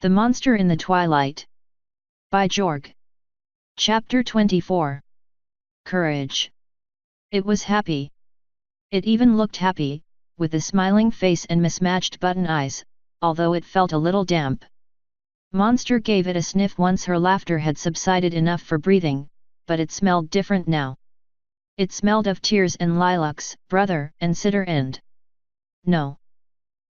The Monster in the Twilight. By Jorg. Chapter 24. Courage. It was happy. It even looked happy, with a smiling face and mismatched button eyes, although it felt a little damp. Monster gave it a sniff once her laughter had subsided enough for breathing, but it smelled different now. It smelled of tears and lilacs, brother and sister and... No.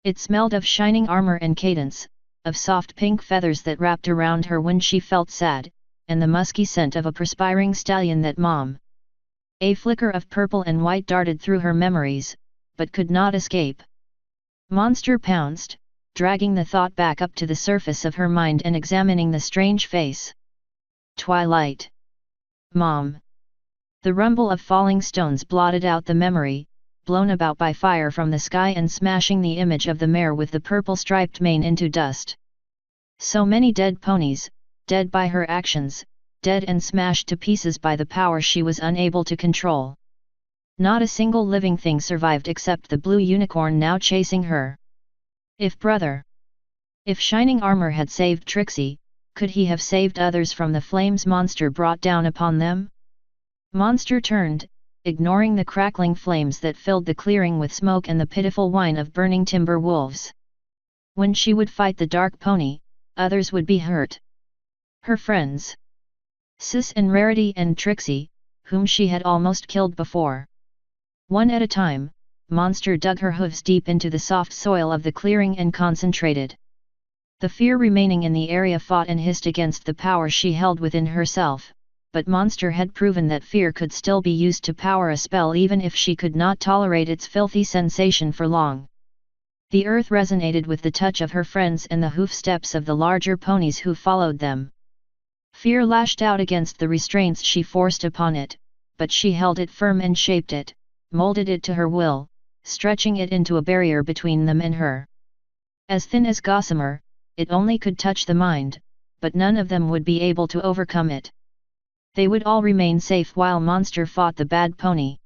It smelled of shining armor and cadence, of soft pink feathers that wrapped around her when she felt sad, and the musky scent of a perspiring stallion that mom. A flicker of purple and white darted through her memories, but could not escape. Monster pounced, dragging the thought back up to the surface of her mind and examining the strange face. Twilight. Mom. The rumble of falling stones blotted out the memory, blown about by fire from the sky and smashing the image of the mare with the purple-striped mane into dust. So many dead ponies, dead by her actions, dead and smashed to pieces by the power she was unable to control. Not a single living thing survived except the blue unicorn now chasing her. If Shining Armor had saved Trixie, could he have saved others from the flames Monster brought down upon them? Monster turned, ignoring the crackling flames that filled the clearing with smoke and the pitiful whine of burning timber wolves. When she would fight the dark pony, others would be hurt. Her friends. Sis and Rarity and Trixie, whom she had almost killed before. One at a time, Monster dug her hooves deep into the soft soil of the clearing and concentrated. The fear remaining in the area fought and hissed against the power she held within herself. But Monster had proven that fear could still be used to power a spell even if she could not tolerate its filthy sensation for long. The earth resonated with the touch of her friends and the hoof steps of the larger ponies who followed them. Fear lashed out against the restraints she forced upon it, but she held it firm and shaped it, molded it to her will, stretching it into a barrier between them and her. As thin as gossamer, it only could touch the mind, but none of them would be able to overcome it. They would all remain safe while Monster fought the bad pony.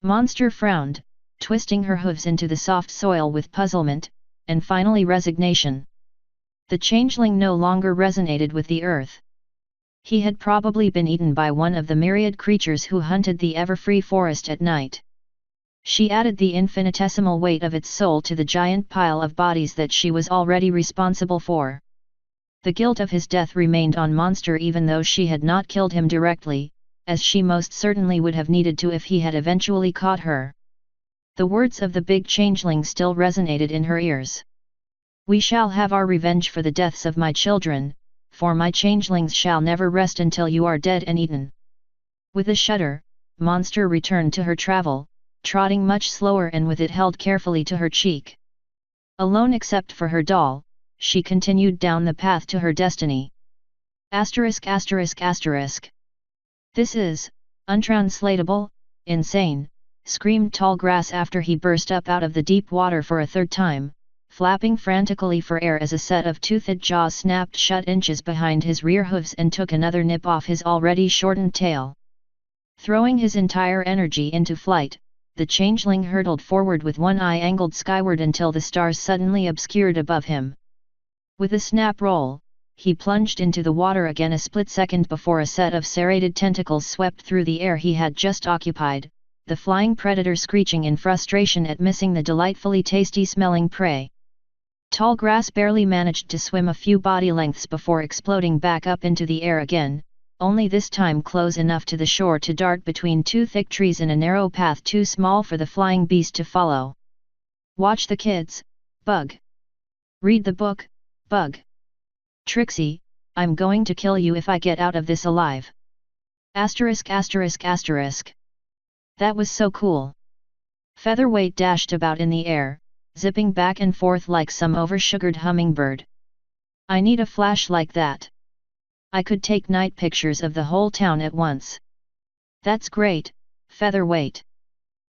Monster frowned, twisting her hooves into the soft soil with puzzlement, and finally resignation. The changeling no longer resonated with the earth. He had probably been eaten by one of the myriad creatures who hunted the ever-free forest at night. She added the infinitesimal weight of its soul to the giant pile of bodies that she was already responsible for. The guilt of his death remained on Monster even though she had not killed him directly, as she most certainly would have needed to if he had eventually caught her. The words of the big changeling still resonated in her ears. "We shall have our revenge for the deaths of my children, for my changelings shall never rest until you are dead and eaten." With a shudder, Monster returned to her travel, trotting much slower and with it held carefully to her cheek. Alone except for her doll, she continued down the path to her destiny. ******. This is untranslatable, insane," screamed Tallgrass after he burst up out of the deep water for a third time, flapping frantically for air as a set of toothed jaws snapped shut inches behind his rear hooves and took another nip off his already shortened tail. Throwing his entire energy into flight, the changeling hurtled forward with one eye angled skyward until the stars suddenly obscured above him. With a snap roll, he plunged into the water again a split second before a set of serrated tentacles swept through the air he had just occupied, the flying predator screeching in frustration at missing the delightfully tasty-smelling prey. Tallgrass barely managed to swim a few body lengths before exploding back up into the air again, only this time close enough to the shore to dart between two thick trees in a narrow path too small for the flying beast to follow. "Watch the kids, Bug. Read the book, Bug. Trixie, I'm going to kill you if I get out of this alive. *****. That was so cool." Featherweight dashed about in the air, zipping back and forth like some oversugared hummingbird. "I need a flash like that. I could take night pictures of the whole town at once." "That's great, Featherweight.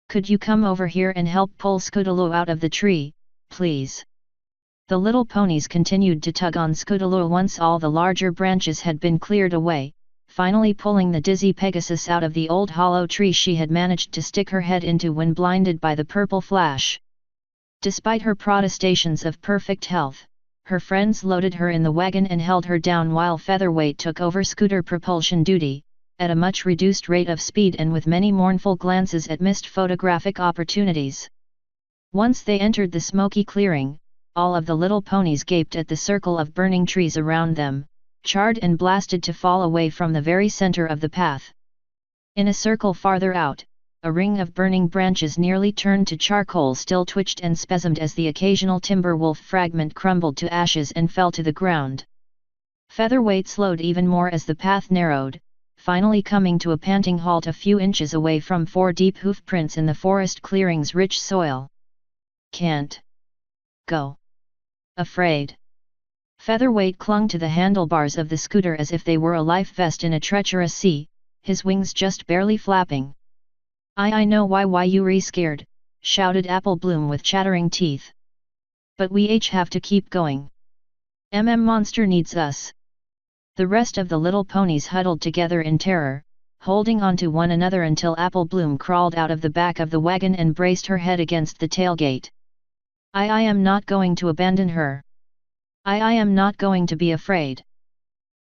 Could you come over here and help pull Scootaloo out of the tree, please?" The little ponies continued to tug on Scootaloo once all the larger branches had been cleared away, finally pulling the dizzy Pegasus out of the old hollow tree she had managed to stick her head into when blinded by the purple flash. Despite her protestations of perfect health, her friends loaded her in the wagon and held her down while Featherweight took over scooter propulsion duty, at a much reduced rate of speed and with many mournful glances at missed photographic opportunities. Once they entered the smoky clearing, all of the little ponies gaped at the circle of burning trees around them, charred and blasted to fall away from the very center of the path. In a circle farther out, a ring of burning branches nearly turned to charcoal still twitched and spasmed as the occasional timber wolf fragment crumbled to ashes and fell to the ground. Featherweight slowed even more as the path narrowed, finally coming to a panting halt a few inches away from 4 deep hoof prints in the forest clearing's rich soil. Can't go. Afraid. Featherweight clung to the handlebars of the scooter as if they were a life vest in a treacherous sea, his wings just barely flapping. I know why you re scared, shouted Apple Bloom with chattering teeth. But we each have to keep going. Monster needs us. The rest of the little ponies huddled together in terror, holding on to one another until Apple Bloom crawled out of the back of the wagon and braced her head against the tailgate. I am not going to abandon her. I am not going to be afraid.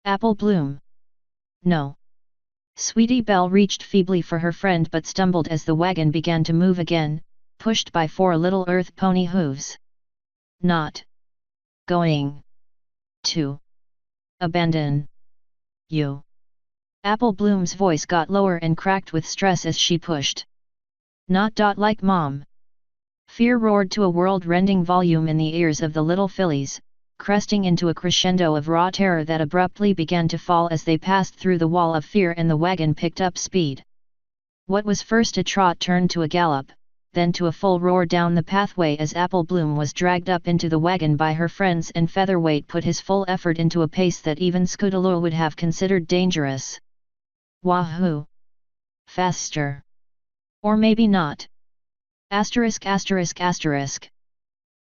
Apple Bloom. No. Sweetie Belle reached feebly for her friend but stumbled as the wagon began to move again, pushed by 4 little earth pony hooves. Not going to abandon you. Apple Bloom's voice got lower and cracked with stress as she pushed. Not like Mom. Fear roared to a world-rending volume in the ears of the little fillies, cresting into a crescendo of raw terror that abruptly began to fall as they passed through the wall of fear and the wagon picked up speed. What was first a trot turned to a gallop, then to a full roar down the pathway as Apple Bloom was dragged up into the wagon by her friends and Featherweight put his full effort into a pace that even Scootaloo would have considered dangerous. Wahoo! Faster! Or maybe not. Asterisk.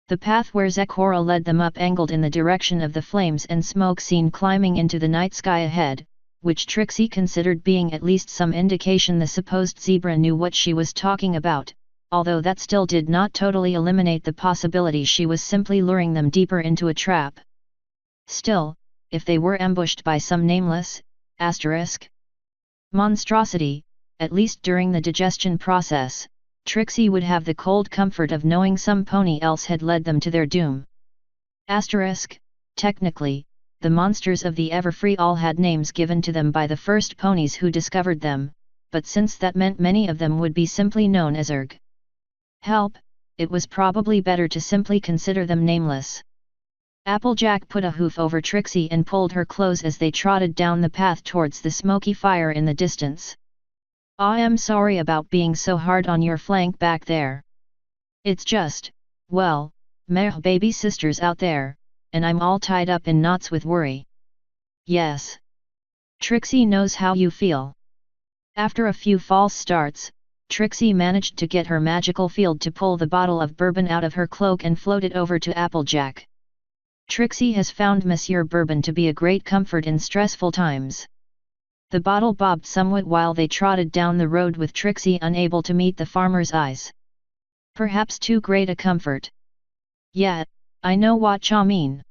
The path where Zecora led them up angled in the direction of the flames and smoke seen climbing into the night sky ahead, which Trixie considered being at least some indication the supposed zebra knew what she was talking about, although that still did not totally eliminate the possibility she was simply luring them deeper into a trap. Still, if they were ambushed by some nameless, monstrosity, at least during the digestion process, Trixie would have the cold comfort of knowing some pony else had led them to their doom. Technically, the monsters of the Everfree all had names given to them by the first ponies who discovered them, but since that meant many of them would be simply known as Erg. Help, it was probably better to simply consider them nameless. Applejack put a hoof over Trixie and pulled her close as they trotted down the path towards the smoky fire in the distance. I am sorry about being so hard on your flank back there. It's just, well, meh baby sister's out there, and I'm all tied up in knots with worry. Yes. Trixie knows how you feel. After a few false starts, Trixie managed to get her magical field to pull the bottle of bourbon out of her cloak and float it over to Applejack. Trixie has found Monsieur Bourbon to be a great comfort in stressful times. The bottle bobbed somewhat while they trotted down the road with Trixie unable to meet the farmer's eyes. Perhaps too great a comfort. Yeah, I know what you mean.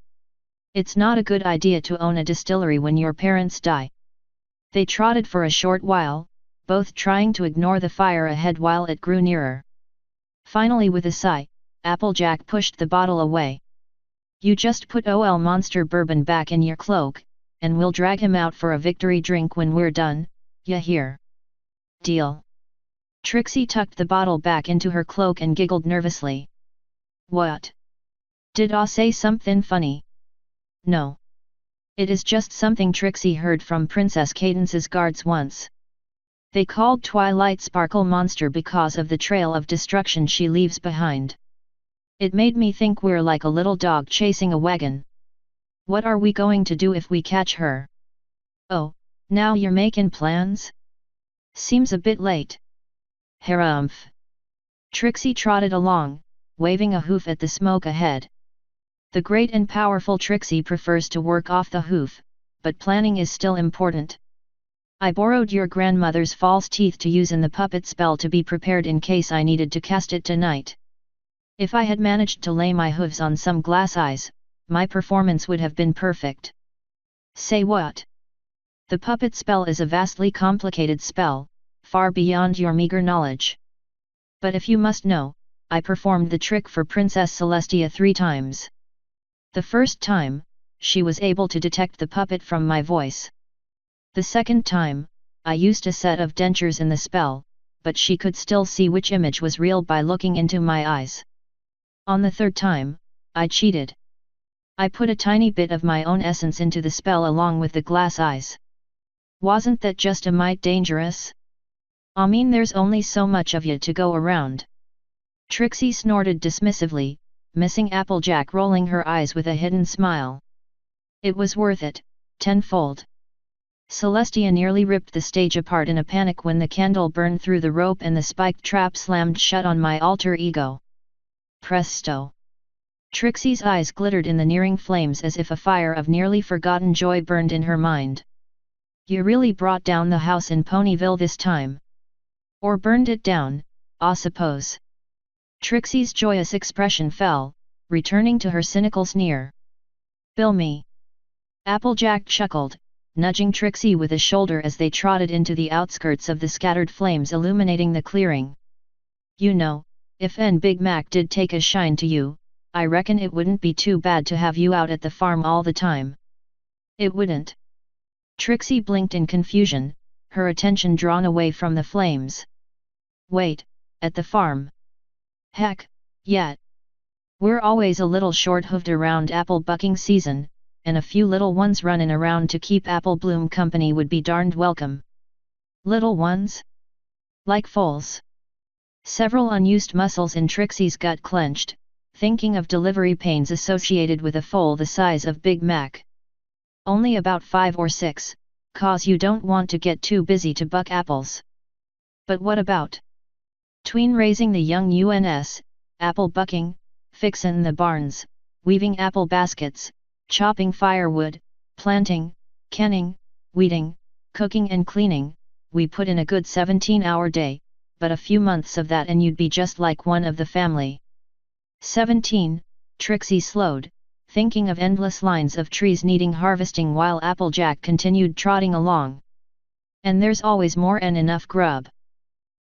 It's not a good idea to own a distillery when your parents die. They trotted for a short while, both trying to ignore the fire ahead while it grew nearer. Finally with a sigh, Applejack pushed the bottle away. You just put OL Monster Bourbon back in your cloak, and we'll drag him out for a victory drink when we're done, ya hear? Deal. Trixie tucked the bottle back into her cloak and giggled nervously. What? Did I say something funny? No. It is just something Trixie heard from Princess Cadence's guards once. They called Twilight Sparkle Monster because of the trail of destruction she leaves behind. It made me think we're like a little dog chasing a wagon. What are we going to do if we catch her? Oh, now you're making plans? Seems a bit late. Harumph. Trixie trotted along, waving a hoof at the smoke ahead. The great and powerful Trixie prefers to work off the hoof, but planning is still important. I borrowed your grandmother's false teeth to use in the puppet spell to be prepared in case I needed to cast it tonight. If I had managed to lay my hooves on some glass eyes, my performance would have been perfect. Say what? The puppet spell is a vastly complicated spell, far beyond your meager knowledge. But if you must know, I performed the trick for Princess Celestia 3 times. The first time, she was able to detect the puppet from my voice. The second time, I used a set of dentures in the spell, but she could still see which image was real by looking into my eyes. On the third time, I cheated. I put a tiny bit of my own essence into the spell along with the glass eyes. Wasn't that just a mite dangerous? I mean, there's only so much of you to go around. Trixie snorted dismissively, missing Applejack, rolling her eyes with a hidden smile. It was worth it, tenfold. Celestia nearly ripped the stage apart in a panic when the candle burned through the rope and the spiked trap slammed shut on my alter ego. Presto! Trixie's eyes glittered in the nearing flames as if a fire of nearly forgotten joy burned in her mind. You really brought down the house in Ponyville this time. Or burned it down, I suppose. Trixie's joyous expression fell, returning to her cynical sneer. Bill me. Applejack chuckled, nudging Trixie with a shoulder as they trotted into the outskirts of the scattered flames illuminating the clearing. You know, if Big Mac did take a shine to you, I reckon it wouldn't be too bad to have you out at the farm all the time. It wouldn't. Trixie blinked in confusion, her attention drawn away from the flames. Wait, at the farm? Heck, yeah. We're always a little short-hooved around apple bucking season, and a few little ones running around to keep Apple Bloom company would be darned welcome. Little ones? Like foals. Several unused muscles in Trixie's gut clenched, thinking of delivery pains associated with a foal the size of Big Mac. Only about 5 or 6, 'cause you don't want to get too busy to buck apples. But what about tween raising the young uns, apple bucking, fixin' the barns, weaving apple baskets, chopping firewood, planting, canning, weeding, cooking and cleaning? We put in a good 17-hour day, but a few months of that and you'd be just like one of the family. 17, Trixie slowed, thinking of endless lines of trees needing harvesting while Applejack continued trotting along. And there's always more and enough grub.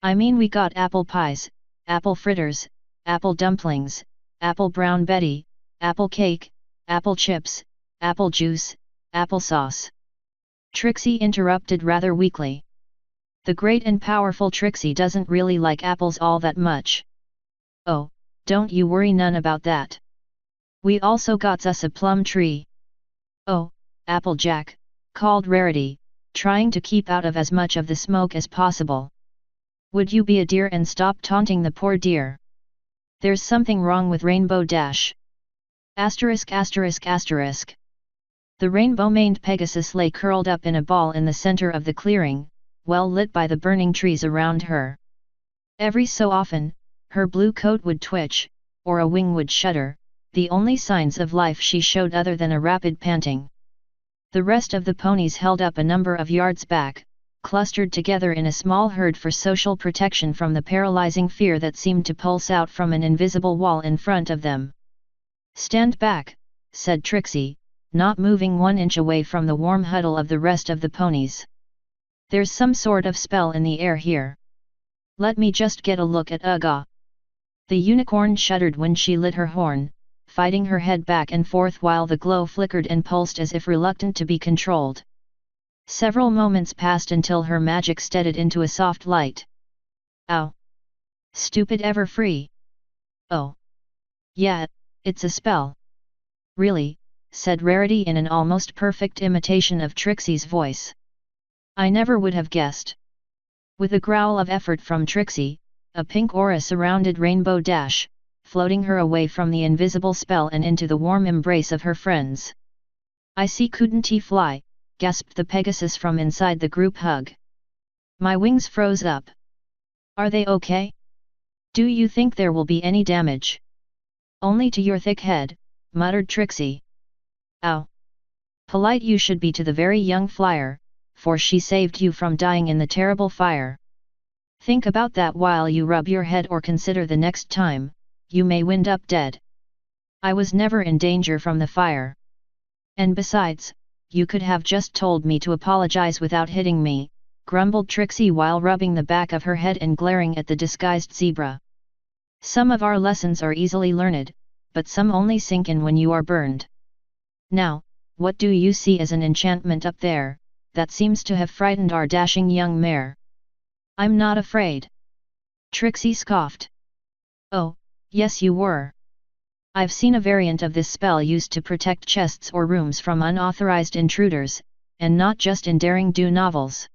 I mean, we got apple pies, apple fritters, apple dumplings, apple brown betty, apple cake, apple chips, apple juice, applesauce. Trixie interrupted rather weakly. The great and powerful Trixie doesn't really like apples all that much. Oh, don't you worry none about that. We also got us a plum tree. Oh, Applejack, called Rarity, trying to keep out of as much of the smoke as possible. Would you be a dear and stop taunting the poor dear? There's something wrong with Rainbow Dash. Asterisk asterisk asterisk. The rainbow-maned Pegasus lay curled up in a ball in the center of the clearing, well lit by the burning trees around her. Every so often, her blue coat would twitch, or a wing would shudder, the only signs of life she showed other than a rapid panting. The rest of the ponies held up a number of yards back, clustered together in a small herd for social protection from the paralyzing fear that seemed to pulse out from an invisible wall in front of them. Stand back, said Trixie, not moving 1 inch away from the warm huddle of the rest of the ponies. There's some sort of spell in the air here. Let me just get a look at Uga. The unicorn shuddered when she lit her horn, fighting her head back and forth while the glow flickered and pulsed as if reluctant to be controlled. Several moments passed until her magic steadied into a soft light. Ow! Stupid Everfree! Oh! Yeah, it's a spell. Really, said Rarity in an almost perfect imitation of Trixie's voice. I never would have guessed. With a growl of effort from Trixie, a pink aura surrounded Rainbow Dash, floating her away from the invisible spell and into the warm embrace of her friends. I see couldn't he fly, gasped the Pegasus from inside the group hug. My wings froze up. Are they okay? Do you think there will be any damage? Only to your thick head, muttered Trixie. Ow! Polite you should be to the very young flyer, for she saved you from dying in the terrible fire. Think about that while you rub your head or consider the next time, you may wind up dead. I was never in danger from the fire. And besides, you could have just told me to apologize without hitting me, grumbled Trixie while rubbing the back of her head and glaring at the disguised zebra. Some of our lessons are easily learned, but some only sink in when you are burned. Now, what do you see as an enchantment up there, that seems to have frightened our dashing young mare? I'm not afraid. Trixie scoffed. Oh, yes you were. I've seen a variant of this spell used to protect chests or rooms from unauthorized intruders, and not just in daring-do novels.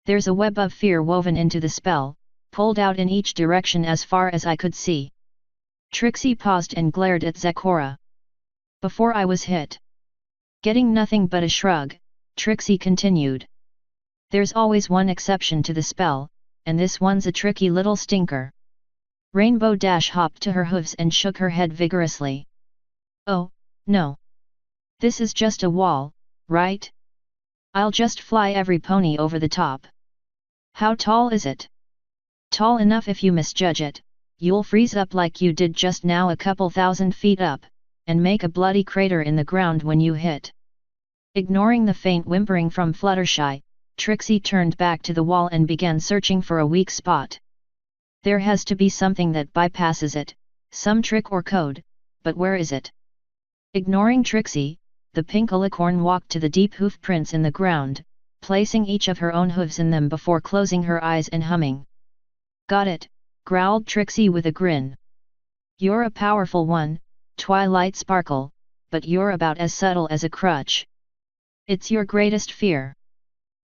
There's a web of fear woven into the spell, pulled out in each direction as far as I could see. Trixie paused and glared at Zecora. Before I was hit. Getting nothing but a shrug, Trixie continued. There's always one exception to the spell, and this one's a tricky little stinker. Rainbow Dash hopped to her hooves and shook her head vigorously. Oh, no. This is just a wall, right? I'll just fly every pony over the top. How tall is it? Tall enough if you misjudge it, you'll freeze up like you did just now a couple 1,000 feet up, and make a bloody crater in the ground when you hit. Ignoring the faint whimpering from Fluttershy, Trixie turned back to the wall and began searching for a weak spot. There has to be something that bypasses it, some trick or code, but where is it? Ignoring Trixie, the pink alicorn walked to the deep hoof prints in the ground, placing each of her own hooves in them before closing her eyes and humming. Got it, growled Trixie with a grin. You're a powerful one, Twilight Sparkle, but you're about as subtle as a crutch. It's your greatest fear.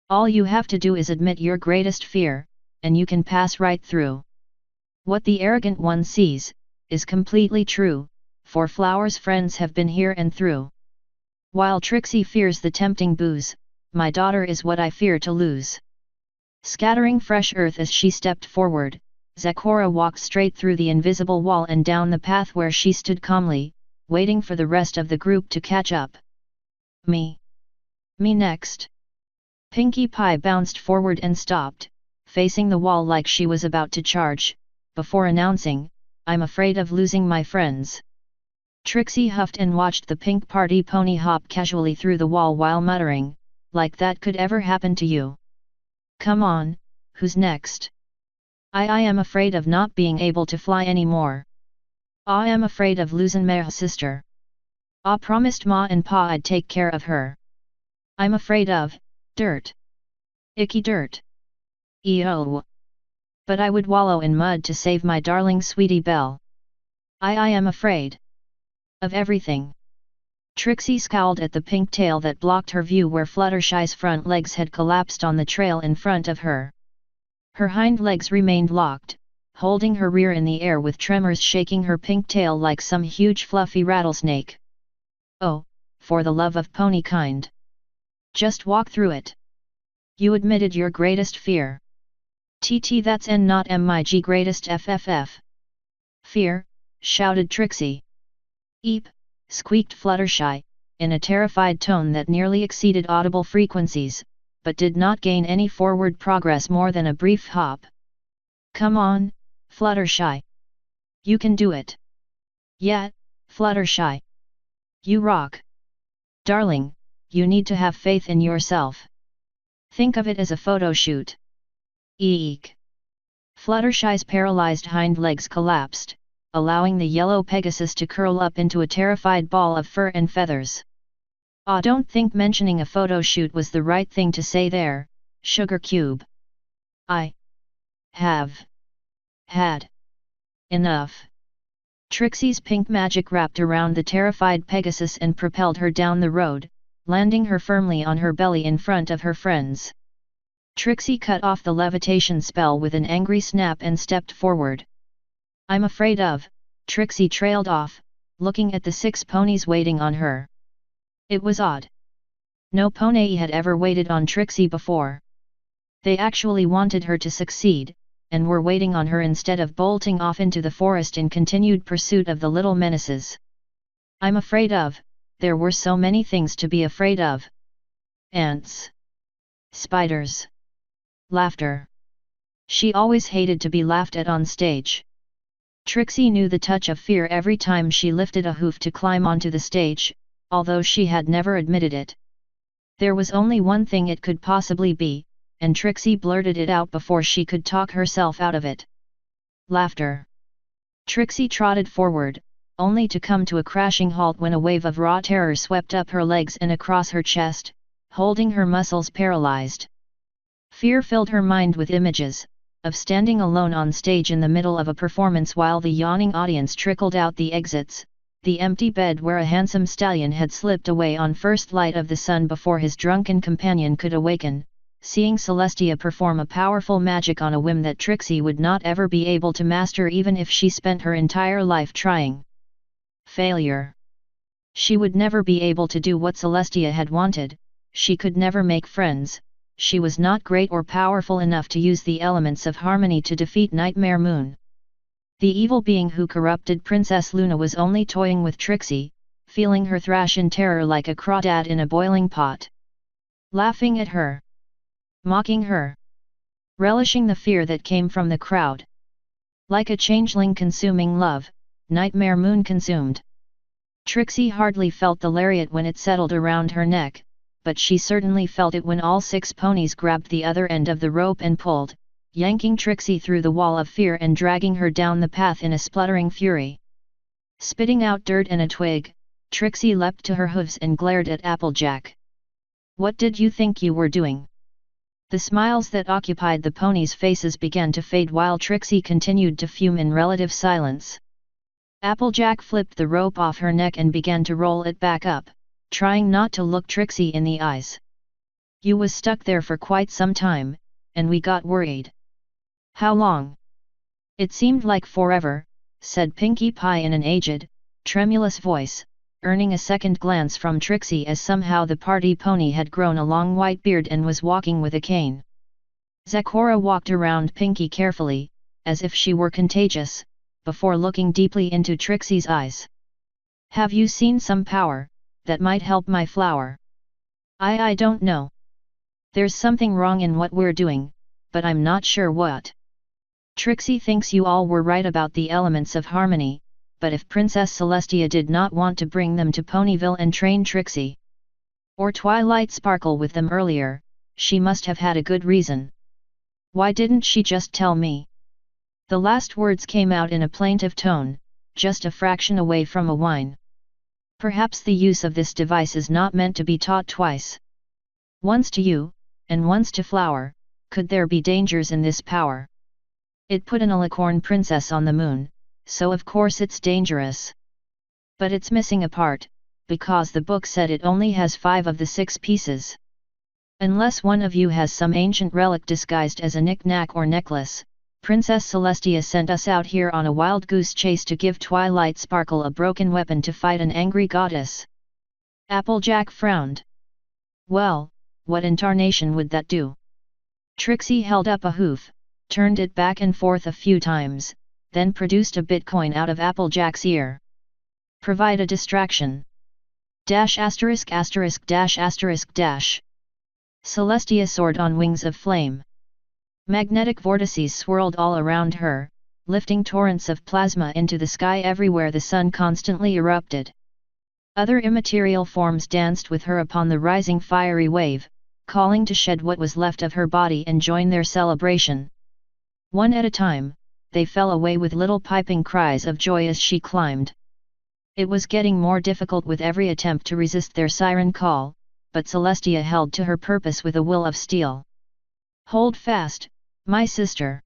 All you have to do is admit your greatest fear, and you can pass right through. What the arrogant one sees, is completely true, for Flower's friends have been here and through. While Trixie fears the tempting booze, my daughter is what I fear to lose. Scattering fresh earth as she stepped forward, Zecora walked straight through the invisible wall and down the path where she stood calmly, waiting for the rest of the group to catch up. Me. Me next. Pinkie Pie bounced forward and stopped, facing the wall like she was about to charge, before announcing, I'm afraid of losing my friends. Trixie huffed and watched the pink party pony hop casually through the wall while muttering, like that could ever happen to you. Come on, who's next? I am afraid of not being able to fly anymore. I am afraid of losing my sister. I promised Ma and Pa I'd take care of her. I'm afraid of dirt. Icky dirt. Ew. But I would wallow in mud to save my darling sweetie Belle. I am afraid of everything. Trixie scowled at the pink tail that blocked her view where Fluttershy's front legs had collapsed on the trail in front of her. Her hind legs remained locked, holding her rear in the air with tremors shaking her pink tail like some huge fluffy rattlesnake. Oh, for the love of pony kind. Just walk through it. You admitted your greatest fear. TT that's N not MIG greatest FFF. Fear, shouted Trixie. Eep, squeaked Fluttershy, in a terrified tone that nearly exceeded audible frequencies, but did not gain any forward progress more than a brief hop. Come on, Fluttershy. You can do it. Yeah, Fluttershy. You rock. Darling, you need to have faith in yourself. Think of it as a photo shoot. Eek. Fluttershy's paralyzed hind legs collapsed, allowing the yellow Pegasus to curl up into a terrified ball of fur and feathers. I don't think mentioning a photo shoot was the right thing to say there, Sugar Cube. I have had enough. Trixie's pink magic wrapped around the terrified Pegasus and propelled her down the road, landing her firmly on her belly in front of her friends. Trixie cut off the levitation spell with an angry snap and stepped forward. I'm afraid of, Trixie trailed off, looking at the 6 ponies waiting on her. It was odd. No pony had ever waited on Trixie before. They actually wanted her to succeed, and were waiting on her instead of bolting off into the forest in continued pursuit of the little menaces. I'm afraid of, there were so many things to be afraid of. Ants. Spiders. Laughter. She always hated to be laughed at on stage. Trixie knew the touch of fear every time she lifted a hoof to climb onto the stage, although she had never admitted it. There was only one thing it could possibly be, and Trixie blurted it out before she could talk herself out of it. Laughter. Trixie trotted forward, only to come to a crashing halt when a wave of raw terror swept up her legs and across her chest, holding her muscles paralyzed. Fear filled her mind with images of standing alone on stage in the middle of a performance while the yawning audience trickled out the exits, the empty bed where a handsome stallion had slipped away on first light of the sun before his drunken companion could awaken, seeing Celestia perform a powerful magic on a whim that Trixie would not ever be able to master even if she spent her entire life trying. Failure. She would never be able to do what Celestia had wanted, she could never make friends, she was not great or powerful enough to use the elements of harmony to defeat Nightmare Moon. The evil being who corrupted Princess Luna was only toying with Trixie, feeling her thrash in terror like a crawdad in a boiling pot. Laughing at her. Mocking her. Relishing the fear that came from the crowd. Like a changeling consuming love, Nightmare Moon consumed. Trixie hardly felt the lariat when it settled around her neck, but she certainly felt it when all 6 ponies grabbed the other end of the rope and pulled, yanking Trixie through the wall of fear and dragging her down the path in a spluttering fury. Spitting out dirt and a twig, Trixie leapt to her hooves and glared at Applejack. "What did you think you were doing?" The smiles that occupied the ponies' faces began to fade while Trixie continued to fume in relative silence. Applejack flipped the rope off her neck and began to roll it back up, trying not to look Trixie in the eyes. "You was stuck there for quite some time, and we got worried." "How long?" "It seemed like forever," said Pinkie Pie in an aged, tremulous voice, earning a second glance from Trixie as somehow the party pony had grown a long white beard and was walking with a cane. Zecora walked around Pinkie carefully, as if she were contagious, before looking deeply into Trixie's eyes. "Have you seen some power that might help my flower?" I don't know. There's something wrong in what we're doing, but I'm not sure what." Trixie thinks you all were right about the elements of harmony, but if Princess Celestia did not want to bring them to Ponyville and train Trixie or Twilight Sparkle with them earlier, she must have had a good reason. "Why didn't she just tell me?" The last words came out in a plaintive tone, just a fraction away from a whine. "Perhaps the use of this device is not meant to be taught twice. Once to you, and once to Flower. Could there be dangers in this power? It put an alicorn princess on the moon, so of course it's dangerous. But it's missing a part, because the book said it only has 5 of the 6 pieces. Unless one of you has some ancient relic disguised as a knick-knack or necklace, Princess Celestia sent us out here on a wild goose chase to give Twilight Sparkle a broken weapon to fight an angry goddess." Applejack frowned. "Well, what in tarnation would that do?" Trixie held up a hoof, turned it back and forth a few times, then produced a bitcoin out of Applejack's ear. "Provide a distraction. Dash asterisk asterisk dash asterisk dash." Celestia soared on wings of flame. Magnetic vortices swirled all around her, lifting torrents of plasma into the sky everywhere the sun constantly erupted. Other immaterial forms danced with her upon the rising fiery wave, calling to shed what was left of her body and join their celebration. One at a time, they fell away with little piping cries of joy as she climbed. It was getting more difficult with every attempt to resist their siren call, but Celestia held to her purpose with a will of steel. "Hold fast, my sister."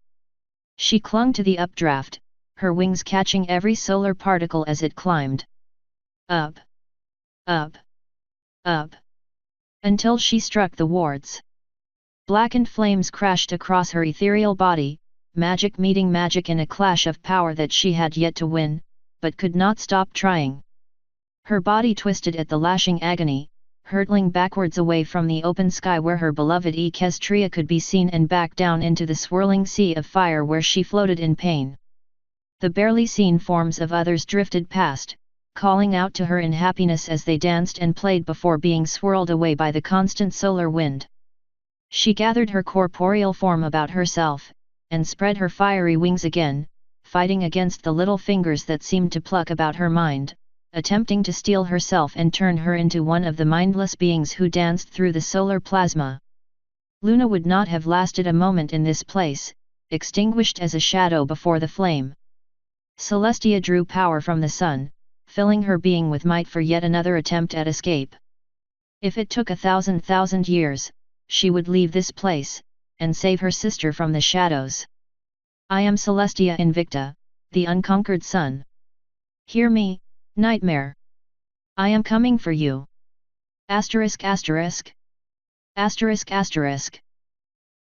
She clung to the updraft, her wings catching every solar particle as it climbed. Up, up, up, until she struck the wards. Blackened flames crashed across her ethereal body, magic meeting magic in a clash of power that she had yet to win, but could not stop trying. Her body twisted at the lashing agony, hurtling backwards away from the open sky where her beloved Equestria could be seen and back down into the swirling sea of fire where she floated in pain. The barely seen forms of others drifted past, calling out to her in happiness as they danced and played before being swirled away by the constant solar wind. She gathered her corporeal form about herself, and spread her fiery wings again, fighting against the little fingers that seemed to pluck about her mind, attempting to steal herself and turn her into one of the mindless beings who danced through the solar plasma. Luna would not have lasted a moment in this place, extinguished as a shadow before the flame. Celestia drew power from the sun, filling her being with might for yet another attempt at escape. If it took 1,000 years, she would leave this place, and save her sister from the shadows. I am Celestia Invicta, the unconquered sun. Hear me, nightmare. I am coming for you. Asterisk asterisk. Asterisk asterisk.